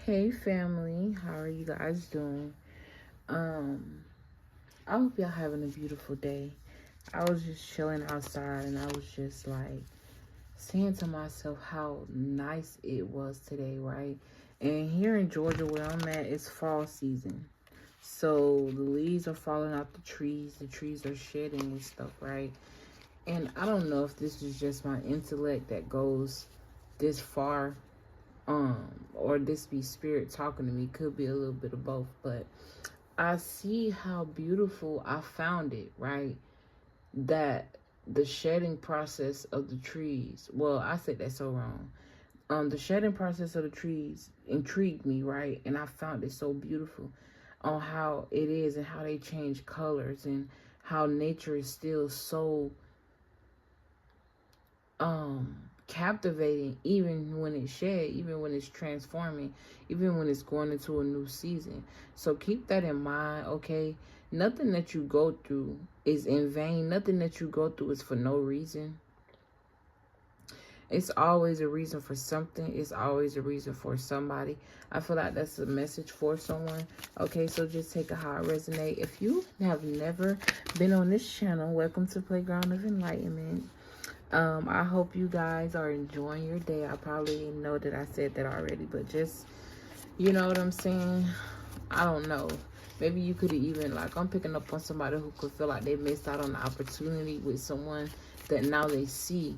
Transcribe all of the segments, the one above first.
Hey family, how are you guys doing? I hope y'all having a beautiful day. I was just chilling outside and I was just like saying to myself how nice it was today, right? And here in Georgia where I'm at, it's fall season. So the leaves are falling off the trees are shedding and stuff, right? And I don't know if this is just my intellect that goes this far, or this be spirit talking to me. Could be a little bit of both, but I see how beautiful I found it, right? That the shedding process of the trees, well, I said that so wrong. The shedding process of the trees intrigued me, right? And I found it so beautiful on how it is and how they change colors and how nature is still so captivating, even when it's shed, even when it's transforming, even when it's going into a new season. So keep that in mind, okay? Nothing that you go through is in vain. Nothing that you go through is for no reason. It's always a reason for something. It's always a reason for somebody. I feel like that's a message for someone. Okay, so just take it how it resonates. If you have never been on this channel, welcome to Playground of Enlightenment. I hope you guys are enjoying your day. I probably know that I said that already, but just, you know what I'm saying? I don't know. Maybe you could even, like, I'm picking up on somebody who could feel like they missed out on the opportunity with someone that now they see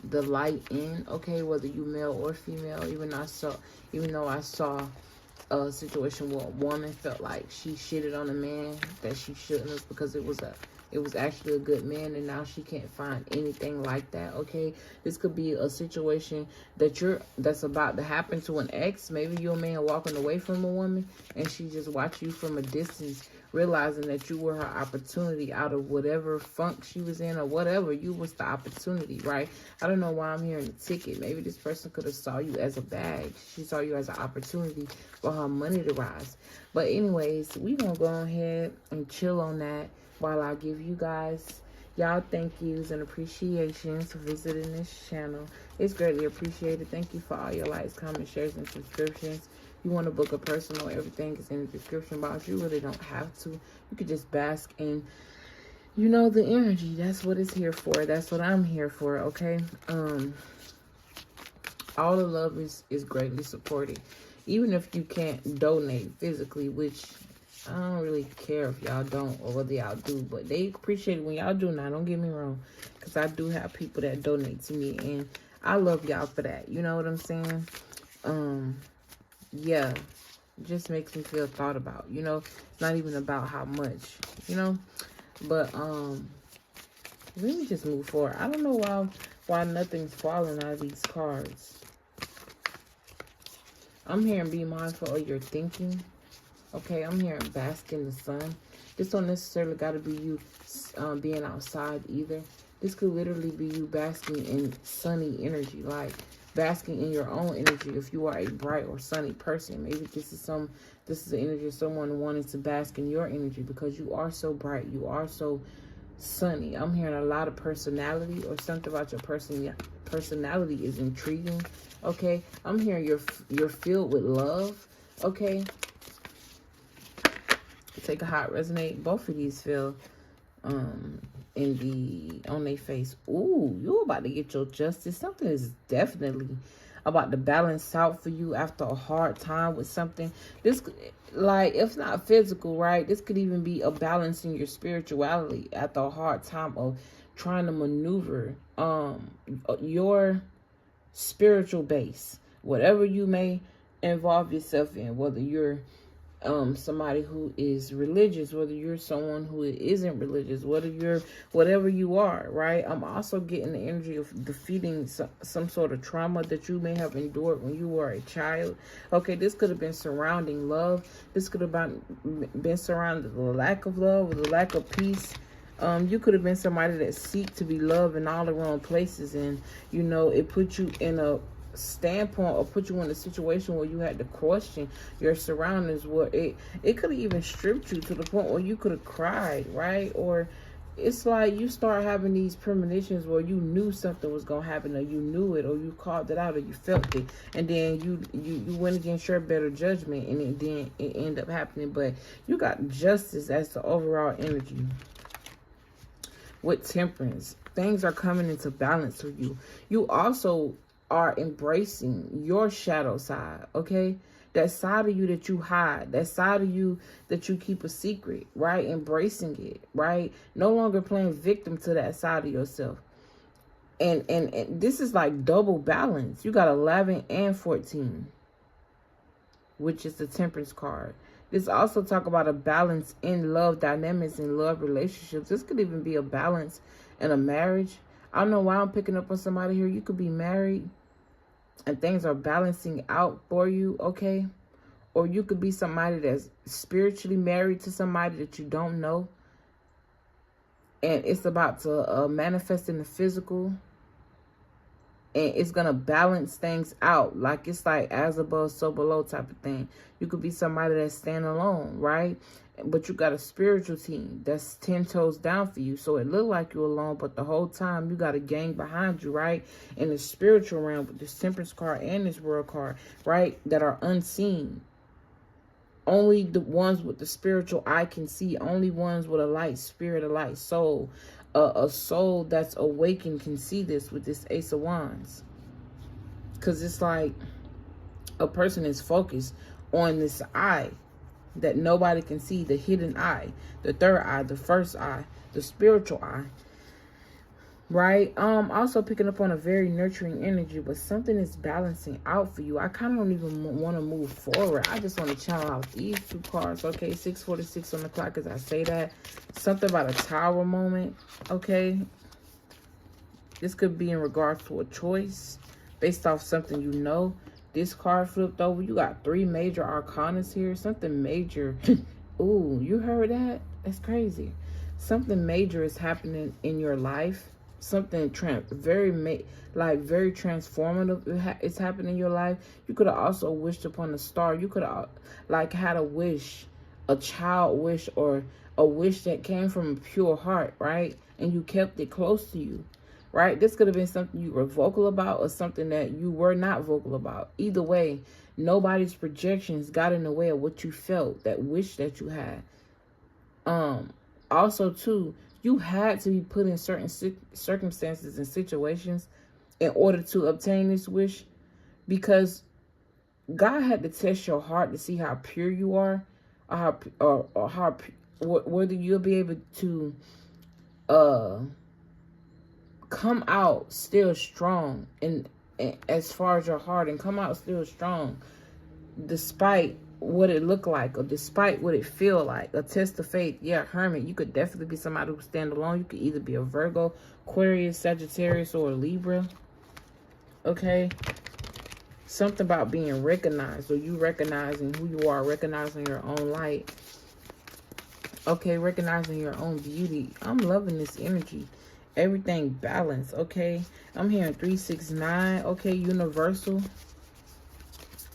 the light in, okay, whether you male or female. Even though I saw a situation where a woman felt like she shitted on a man that she shouldn't have because it was actually a good man, and now she can't find anything like that, okay? This could be a situation that's about to happen to an ex. Maybe you're a man walking away from a woman, and she just watched you from a distance, realizing that you were her opportunity out of whatever funk she was in or whatever. You was the opportunity, right? I don't know why I'm hearing the ticket. Maybe this person could have saw you as a bag. She saw you as an opportunity for her money to rise. But anyways, we gonna go ahead and chill on that while I give you guys y'all thank yous and appreciations for visiting this channel. It's greatly appreciated. Thank you for all your likes, comments, shares, and subscriptions. You want to book a personal, everything is in the description box. You really don't have to. You could just bask in, you know, the energy. That's what it's here for. That's what I'm here for, okay? All the love is greatly supported. Even if you can't donate physically, which I don't really care if y'all don't or whether y'all do, but they appreciate it when y'all do now. Don't get me wrong, because I do have people that donate to me, and I love y'all for that. You know what I'm saying? Yeah, it just makes me feel thought about. You know, it's not even about how much, you know, but let me just move forward. I don't know why nothing's falling out of these cards. I'm hearing be mindful of your thinking. Okay, I'm hearing bask in the sun. This don't necessarily got to be you being outside either. This could literally be you basking in sunny energy, like basking in your own energy. If you are a bright or sunny person, maybe this is the energy of someone wanting to bask in your energy because you are so bright, you are so sunny. I'm hearing a lot of personality, or something about your personality is intriguing. Okay, I'm hearing you're filled with love. Okay. Take a hot resonate. Both of these feel on their face. Ooh, you're about to get your justice. Something is definitely about to balance out for you after a hard time with something. This, like, if not physical, right, this could even be a balance in your spirituality after a hard time of trying to maneuver your spiritual base, whatever you may involve yourself in, whether you're somebody who is religious, whether you're someone who isn't religious, whatever you are, right? I'm also getting the energy of defeating some sort of trauma that you may have endured when you were a child. Okay, this could have been surrounding love. This could have been surrounding the lack of love or the lack of peace. You could have been somebody that seek to be loved in all the wrong places, and you know, it put you in a standpoint or put you in a situation where you had to question your surroundings, where it could have even stripped you to the point where you could have cried, right? Or it's like you start having these premonitions where you knew something was gonna happen, or you knew it, or you called it out, or you felt it, and then you went against your better judgment, and then it ended up happening. But you got justice as the overall energy. With temperance, things are coming into balance for you. You also are embracing your shadow side, okay? That side of you that you hide, that side of you that you keep a secret, right? Embracing it, right? No longer playing victim to that side of yourself. And this is like double balance. You got 11 and 14, which is the temperance card. This also talk about a balance in love dynamics and love relationships. This could even be a balance in a marriage. I don't know why I'm picking up on somebody here. You could be married and things are balancing out for you, okay? Or you could be somebody that's spiritually married to somebody that you don't know. And it's about to manifest in the physical. And it's going to balance things out. Like it's like as above, so below type of thing. You could be somebody that's standing alone, right? But you got a spiritual team that's 10 toes down for you. So it look like you're alone, but the whole time you got a gang behind you, right? In the spiritual realm with this temperance card and this world card, right? That are unseen. Only the ones with the spiritual eye can see. Only ones with a light spirit, a light soul. A soul that's awakened can see this with this Ace of Wands. Because it's like a person is focused on this eye that nobody can see, the hidden eye, the third eye, the first eye, the spiritual eye, right? Also picking up on a very nurturing energy, but something is balancing out for you. I kind of don't even want to move forward. I just want to channel out these two cards, okay? 6:46 on the clock as I say that. Something about a tower moment, okay? This could be in regards to a choice based off something you know. This card flipped over. You got 3 major arcanas here. Something major. Ooh, you heard that? That's crazy. Something major is happening in your life. Something very transformative is happening in your life. You could have also wished upon a star. You could have like had a wish, a child wish, or a wish that came from a pure heart, right? And you kept it close to you. Right? This could have been something you were vocal about or something that you were not vocal about. Either way, nobody's projections got in the way of what you felt, that wish that you had. Also, too, you had to be put in certain circumstances and situations in order to obtain this wish, because God had to test your heart to see how pure you are, or whether you'll be able to come out still strong and as far as your heart, and come out still strong despite what it look like or despite what it feel like. A test of faith. Yeah, Hermit, you could definitely be somebody who stand alone. You could either be a Virgo, Aquarius, Sagittarius, or a Libra. Okay, something about being recognized, or you recognizing who you are, recognizing your own light. Okay, recognizing your own beauty. I'm loving this energy. Everything balanced, okay? I'm hearing 369, okay, universal.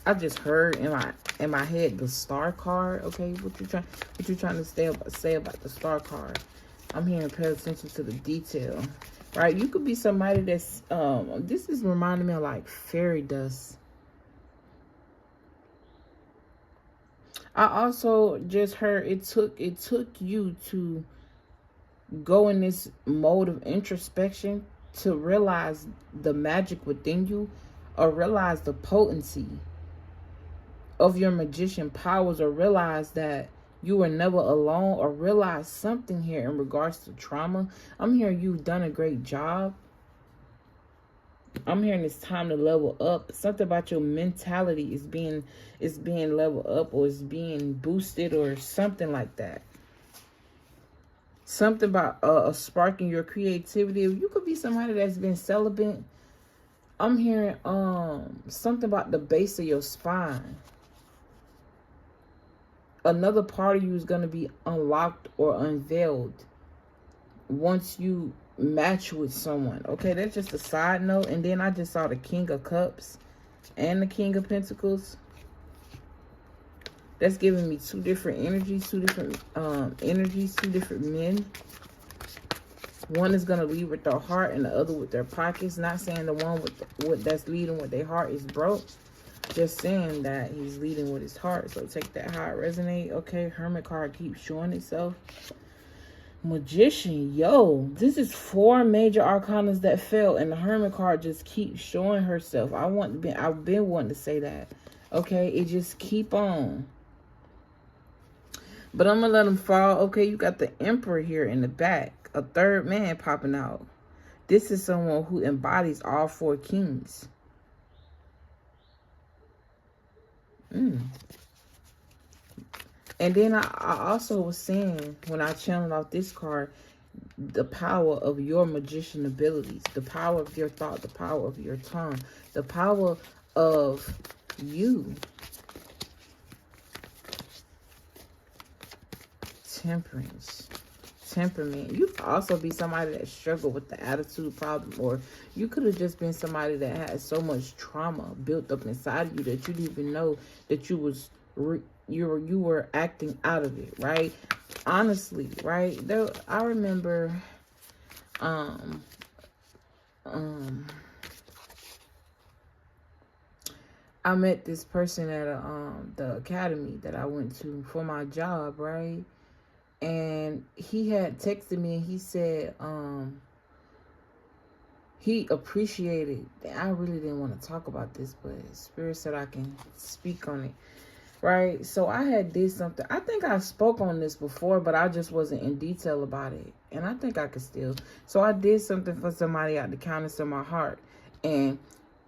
I just heard in my head the star card, okay? What you trying to say about the star card? I'm hearing pay attention to the detail, right? You could be somebody that's this is reminding me of like fairy dust. I also just heard it took you to go in this mode of introspection to realize the magic within you, or realize the potency of your magician powers, or realize that you were never alone, or realize something here in regards to trauma. I'm hearing you've done a great job. I'm hearing it's time to level up. Something about your mentality is being leveled up, or is being boosted, or something like that. Something about sparking your creativity. You could be somebody that's been celibate. I'm hearing something about the base of your spine. Another part of you is going to be unlocked or unveiled once you match with someone. Okay, that's just a side note. And then I just saw the King of Cups and the King of Pentacles. That's giving me 2 different energies, 2 different energies, 2 different men. One is going to lead with their heart and the other with their pockets. Not saying the one with that's leading with their heart is broke. Just saying that he's leading with his heart. So take that how it resonate. Okay, Hermit card keeps showing itself. Magician, yo, this is 4 major arcanas that fell, and the Hermit card just keeps showing herself. I've been wanting to say that. Okay, it just keep on. But I'm gonna let them fall. Okay, you got the Emperor here in the back, a third man popping out. This is someone who embodies all 4 kings. And then I also was saying, when I channeled off this card, the power of your magician abilities, the power of your thought, the power of your tongue, the power of you. Temperance. Temperament. You could also be somebody that struggled with the attitude problem, or you could have just been somebody that had so much trauma built up inside of you that you didn't even know that you were acting out of it, right? Honestly, right? I remember I met this person at the academy that I went to for my job, right? And he had texted me and he said he appreciated, I really didn't want to talk about this, but Spirit said I can speak on it, right? So I had did something. I think I spoke on this before, but I just wasn't in detail about it, and I think I could still. So I did something for somebody out the kindness of my heart, and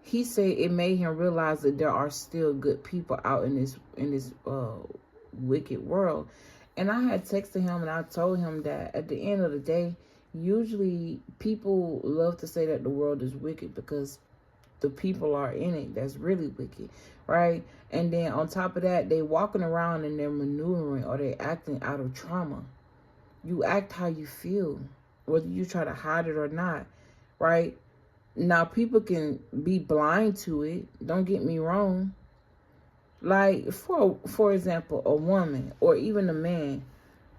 he said it made him realize that there are still good people out in this wicked world. And I had texted him and I told him that at the end of the day, usually people love to say that the world is wicked because the people are in it that's really wicked, right? And then on top of that, they walking around and they're maneuvering or they're acting out of trauma. You act how you feel, whether you try to hide it or not, right? Now, people can be blind to it. Don't get me wrong. Like, for example, a woman or even a man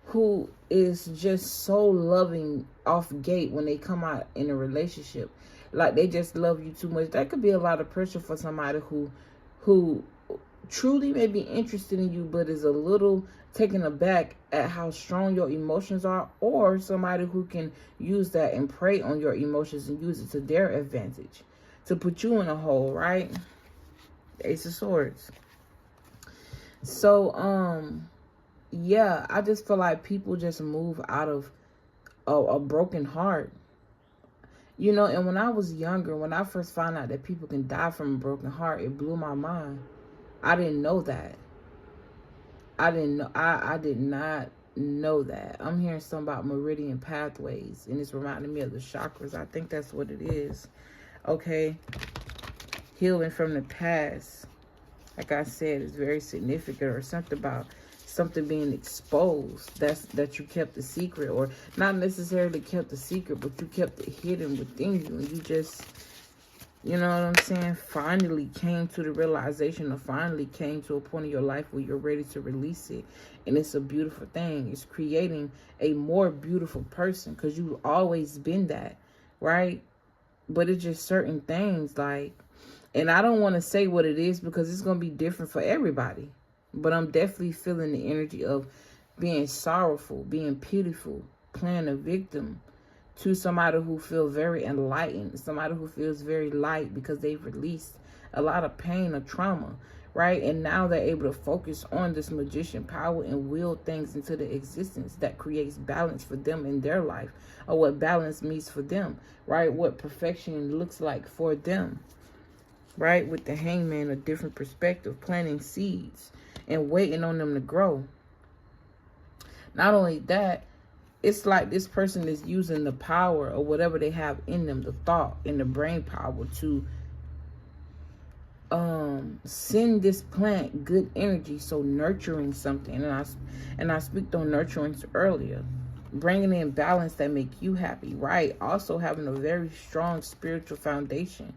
who is just so loving off gate when they come out in a relationship, like they just love you too much. That could be a lot of pressure for somebody who truly may be interested in you, but is a little taken aback at how strong your emotions are, or somebody who can use that and prey on your emotions and use it to their advantage to put you in a hole, right? Ace of Swords. So, yeah, I just feel like people just move out of a broken heart. You know, and when I was younger, when I first found out that people can die from a broken heart, it blew my mind. I didn't know that. I did not know that. I'm hearing something about meridian pathways, and it's reminding me of the chakras. I think that's what it is. Okay. Healing from the past. Like I said, it's very significant, or something about something being exposed. That you kept a secret, or not necessarily kept a secret, but you kept it hidden within you, and you just, you know what I'm saying, finally came to the realization, or finally came to a point in your life where you're ready to release it. And it's a beautiful thing. It's creating a more beautiful person, because you've always been that, right? But it's just certain things, like, and I don't want to say what it is because it's going to be different for everybody. But I'm definitely feeling the energy of being sorrowful, being pitiful, playing a victim to somebody who feels very enlightened, somebody who feels very light because they've released a lot of pain or trauma, right? And now they're able to focus on this magician power and will things into the existence that creates balance for them in their life, or what balance means for them, right? What perfection looks like for them. Right? With the Hangman, a different perspective, planting seeds and waiting on them to grow. Not only that, it's like this person is using the power or whatever they have in them, the thought and the brain power, to send this plant good energy. So nurturing something, and I speak on nurturing earlier, bringing in balance that make you happy, right? Also having a very strong spiritual foundation.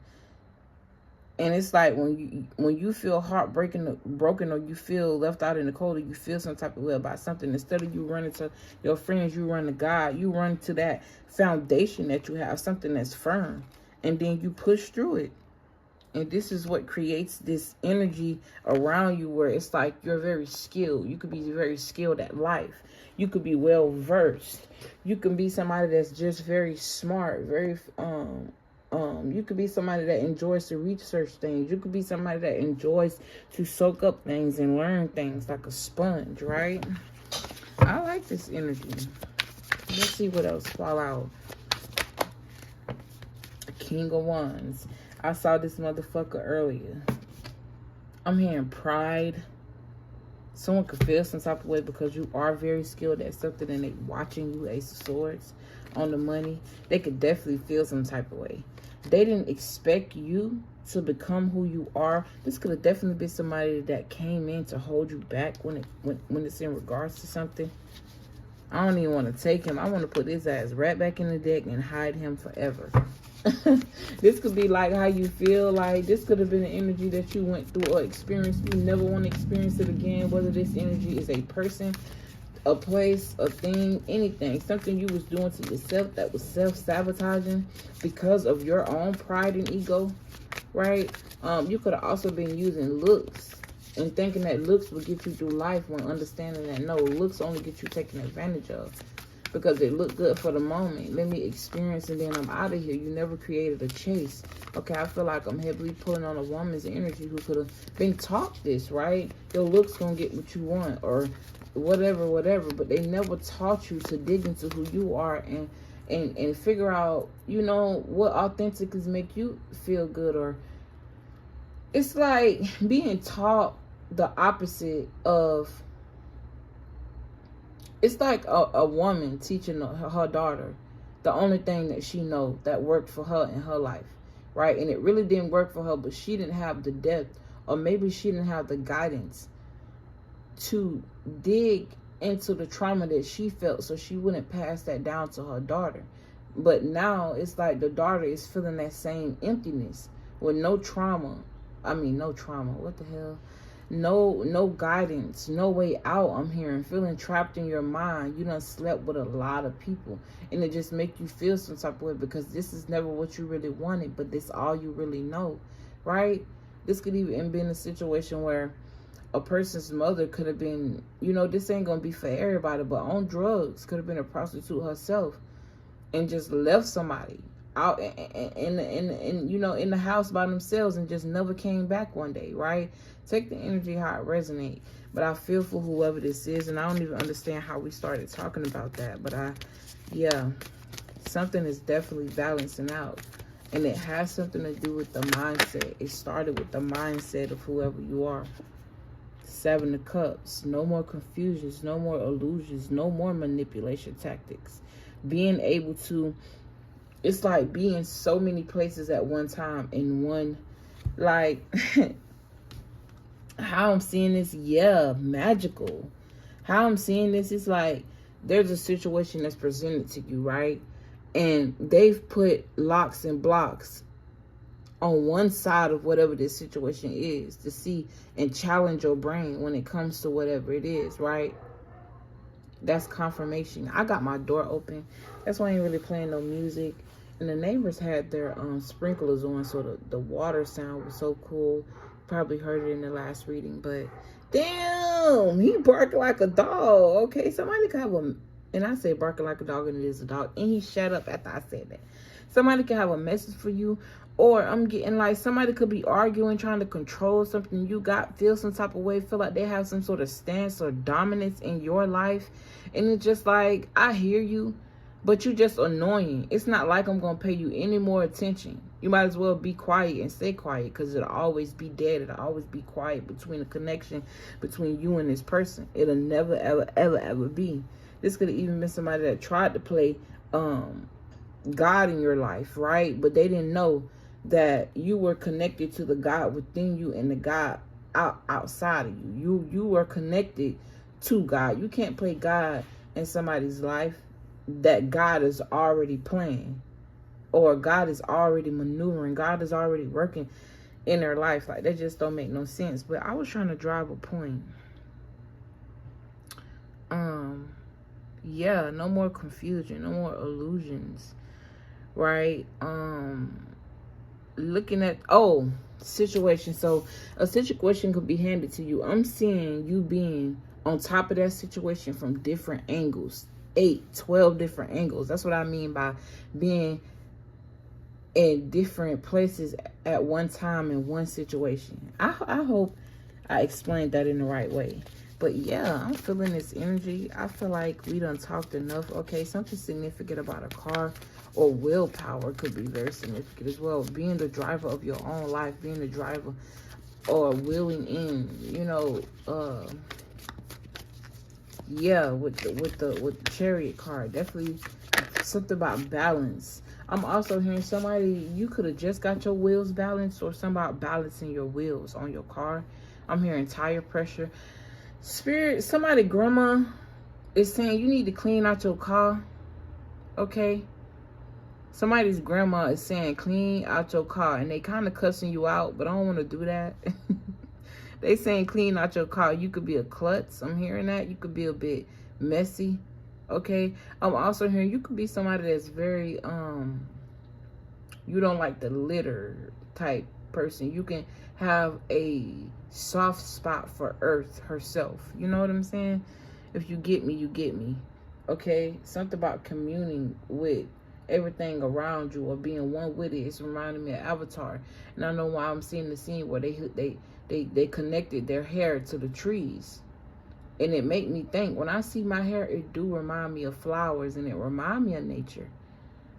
And it's like when you feel heartbreaking, broken, or you feel left out in the cold, or you feel some type of way about something, instead of you running to your friends, you run to God. You run to that foundation that you have, something that's firm, and then you push through it. And this is what creates this energy around you where it's like you're very skilled. You could be very skilled at life. You could be well versed. You can be somebody that's just very smart, very you could be somebody that enjoys to research things. You could be somebody that enjoys to soak up things and learn things like a sponge, right? I like this energy. Let's see what else fall out. King of Wands. I saw this motherfucker earlier. I'm hearing pride. Someone could feel some type of way because you are very skilled at something and they watching you, Ace of Swords, on the money. They could definitely feel some type of way. They didn't expect you to become who you are. This could have definitely been somebody that came in to hold you back when it's in regards to something. I don't even want to take him. I want to put his ass right back in the deck and hide him forever. This could be like how you feel. Like this could have been an energy that you went through or experienced. You never want to experience it again. Whether this energy is a person, a place, a thing, anything, something you was doing to yourself that was self-sabotaging because of your own pride and ego, right? You could have also been using looks and thinking that looks would get you through life, when understanding that no, looks only get you taken advantage of because they look good for the moment. Let me experience and then I'm out of here. You never created a chase. Okay, I feel like I'm heavily pulling on a woman's energy who could have been taught this, right? Your looks gonna get what you want, or whatever, but they never taught you to dig into who you are and figure out, you know, what authentic is make you feel good. Or it's like being taught the opposite of, it's like a woman teaching her daughter the only thing that she knows that worked for her in her life, right? And it really didn't work for her, but she didn't have the depth, or maybe she didn't have the guidance to dig into the trauma that she felt, so she wouldn't pass that down to her daughter. But now it's like the daughter is feeling that same emptiness with no trauma. What the hell? No guidance, no way out. I'm hearing feeling trapped in your mind. You done slept with a lot of people, and it just make you feel some type of way because this is never what you really wanted, but this all you really know, right? This could even be in a situation where a person's mother could have been, you know, this ain't gonna be for everybody, but on drugs, could have been a prostitute herself and just left somebody out in you know, in the house by themselves and just never came back one day, right? Take the energy how it resonates. But I feel for whoever this is, and I don't even understand how we started talking about that, but yeah, something is definitely balancing out, and it has something to do with the mindset. It started with the mindset of whoever you are. Seven of Cups. No more confusions, no more illusions, no more manipulation tactics. Being able to, it's like being so many places at one time in one, like, how I'm seeing this, yeah, magical. How I'm seeing this is like, there's a situation that's presented to you, right? And they've put locks and blocks on one side of whatever this situation is to see and challenge your brain when it comes to whatever it is, right? That's confirmation. I got my door open. That's why I ain't really playing no music. And the neighbors had their sprinklers on, so the water sound was so cool. Probably heard it in the last reading, but damn, he barked like a dog. Okay, somebody could have a, and I say barking like a dog and it is a dog, and he shut up after I said that. Somebody can have a message for you, or I'm getting like somebody could be arguing, trying to control something you got, feel some type of way, feel like they have some sort of stance or dominance in your life. And it's just like, I hear you, but you just annoying. It's not like I'm going to pay you any more attention. You might as well be quiet and stay quiet, because it'll always be dead. It'll always be quiet between the connection between you and this person. It'll never, ever, ever, ever be. This could have even been somebody that tried to play God in your life, right? But they didn't know that you were connected to the God within you and the God outside of you. You were connected to God. You can't play God in somebody's life that God is already playing, or God is already maneuvering. God is already working in their life. Like, that just don't make no sense. But I was trying to drive a point. Yeah, no more confusion, no more illusions, right? Looking at, situation. So a situation could be handed to you. I'm seeing you being on top of that situation from different angles, 8, 12 different angles. That's what I mean by being in different places at one time in one situation. I hope I explained that in the right way. But yeah, I'm feeling this energy. I feel like we done talked enough. Okay, something significant about a car or willpower could be very significant as well. Being the driver of your own life, being the driver or willing in, you know, yeah, with the chariot card, definitely something about balance. I'm also hearing somebody, you could have just got your wheels balanced, or something about balancing your wheels on your car. I'm hearing tire pressure. Spirit, somebody grandma is saying you need to clean out your car. Okay, somebody's grandma is saying clean out your car, and they kind of cussing you out, but I don't want to do that. They saying clean out your car. You could be a klutz. I'm hearing that. You could be a bit messy. Okay, I'm also hearing you could be somebody that's very you don't like the litter type person. You can have a soft spot for Earth herself. You know what I'm saying? If you get me, you get me. Okay, something about communing with everything around you or being one with it. It's reminding me of Avatar, and I know why I'm seeing the scene where they connected their hair to the trees, and it made me think. When I see my hair, it do remind me of flowers, and it remind me of nature.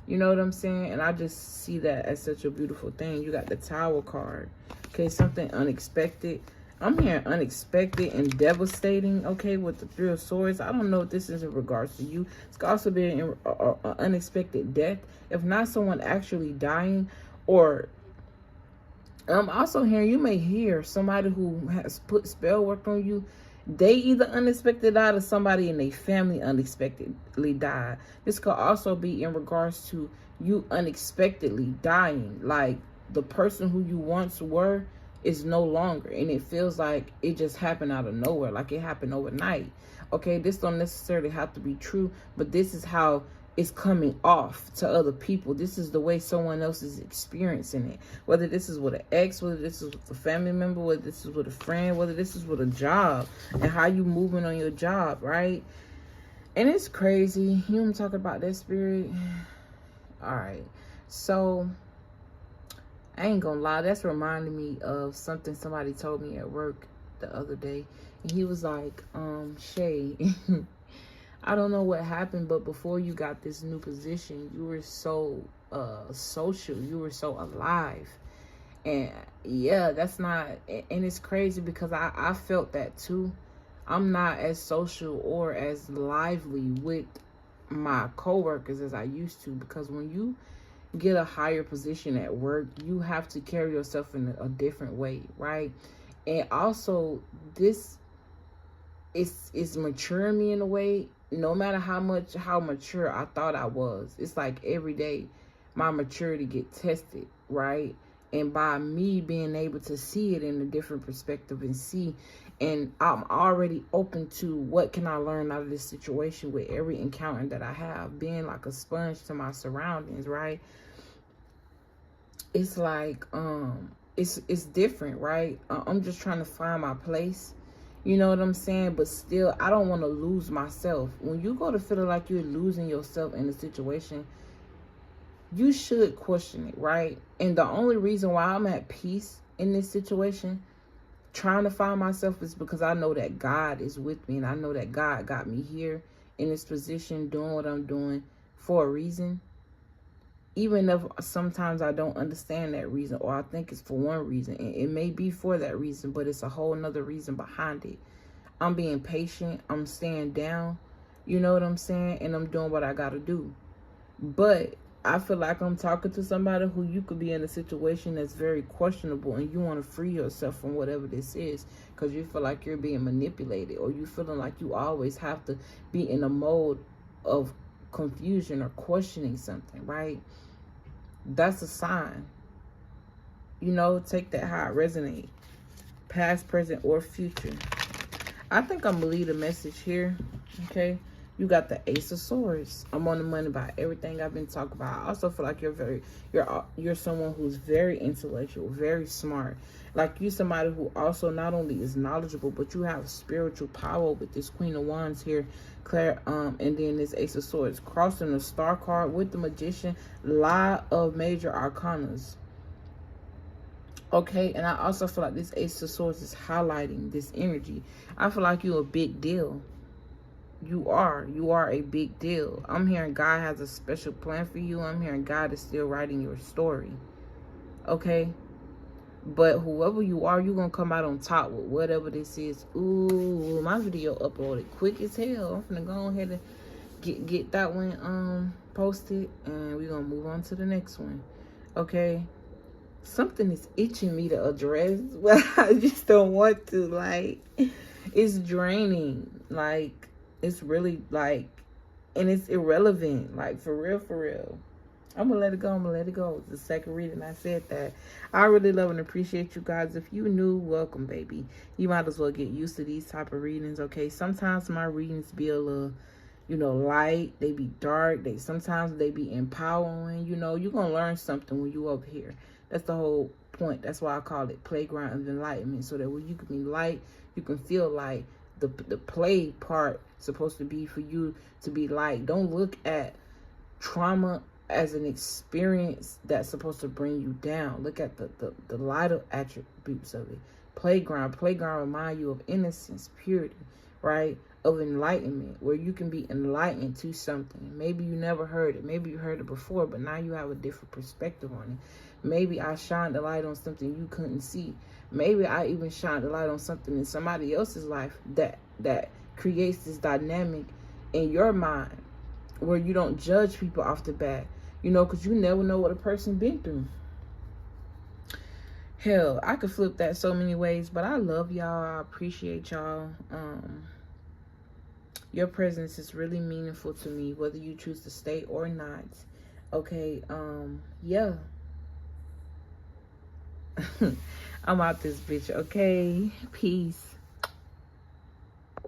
You know what I'm saying? And I just see that as such a beautiful thing. You got the Tower card. Okay, something unexpected. I'm hearing unexpected and devastating, okay, with the 3 of Swords. I don't know if this is in regards to you. It's also been an unexpected death. If not someone actually dying, or I'm also hearing you may hear somebody who has put spell work on you. They either unexpected died or somebody in their family unexpectedly died. This could also be in regards to you unexpectedly dying. Like, the person who you once were is no longer, and it feels like it just happened out of nowhere, like it happened overnight. Okay, this don't necessarily have to be true, but this is how it's coming off to other people. This is the way someone else is experiencing it. Whether this is with an ex, whether this is with a family member, whether this is with a friend, whether this is with a job, and how you moving on your job, right? And it's crazy. You know what I'm talking about, that spirit? All right. So, I ain't gonna lie. That's reminding me of something somebody told me at work the other day. And he was like, Shay, I don't know what happened, but before you got this new position, you were so social. You were so alive. And yeah, that's not, and it's crazy because I felt that too. I'm not as social or as lively with my coworkers as I used to, because when you get a higher position at work, you have to carry yourself in a different way, right? And also, this is maturing me in a way. No matter how mature I thought I was, it's like every day my maturity get tested, right? And by me being able to see it in a different perspective and see, and I'm already open to what can I learn out of this situation with every encounter that I have, being like a sponge to my surroundings, right? It's like it's different, right? I'm just trying to find my place. You know what I'm saying? But still, I don't want to lose myself. When you go to feel like you're losing yourself in a situation, you should question it, right? And the only reason why I'm at peace in this situation, trying to find myself, is because I know that God is with me. And I know that God got me here in this position, doing what I'm doing for a reason. Even if sometimes I don't understand that reason, or I think it's for one reason, and it may be for that reason, but it's a whole nother reason behind it. I'm being patient. I'm staying down. You know what I'm saying? And I'm doing what I got to do. But I feel like I'm talking to somebody who you could be in a situation that's very questionable, and you want to free yourself from whatever this is because you feel like you're being manipulated, or you feeling like you always have to be in a mode of confusion or questioning something, right? That's a sign. You know, take that how it resonates. Past, present, or future. I think I'm gonna leave a message here. Okay. You got the Ace of Swords. I'm on the money about everything I've been talking about. I also feel like you're someone who's very intellectual, very smart. Like you somebody who also not only is knowledgeable, but you have spiritual power with this Queen of Wands here, Claire, and then this Ace of Swords. Crossing the Star card with the Magician, lot of major arcanas. Okay, and I also feel like this Ace of Swords is highlighting this energy. I feel like you're a big deal. You are a big deal. I'm hearing God has a special plan for you. I'm hearing God is still writing your story. Okay? But whoever you are, you're going to come out on top with whatever this is. Ooh, my video uploaded quick as hell. I'm going to go ahead and get that one posted. And we're going to move on to the next one. Okay? Something is itching me to address, but I just don't want to. Like, it's draining. Like, it's really like, and it's irrelevant. Like, for real, for real. I'm gonna let it go. I'm gonna let it go. It's the second reading I said that. I really love and appreciate you guys. If you new, welcome, baby. You might as well get used to these type of readings. Okay, sometimes my readings be a little, you know, light. They be dark. Sometimes they be empowering. You know, you're gonna learn something when you up here. That's the whole point. That's why I call it playground of enlightenment, so that when you can be light, you can feel light. The play part is supposed to be for you to be light. Don't look at trauma as an experience that's supposed to bring you down. Look at the lighter attributes of it. Playground remind you of innocence, purity, right? Of enlightenment, where you can be enlightened to something. Maybe you never heard it. Maybe you heard it before, but now you have a different perspective on it. Maybe I shined the light on something you couldn't see. Maybe I even shined the light on something in somebody else's life that creates this dynamic in your mind where you don't judge people off the bat, you know, because you never know what a person been through. Hell, I could flip that so many ways, but I love y'all. I appreciate y'all. Your presence is really meaningful to me, whether you choose to stay or not. Okay, yeah. I'm out this bitch, okay? Peace.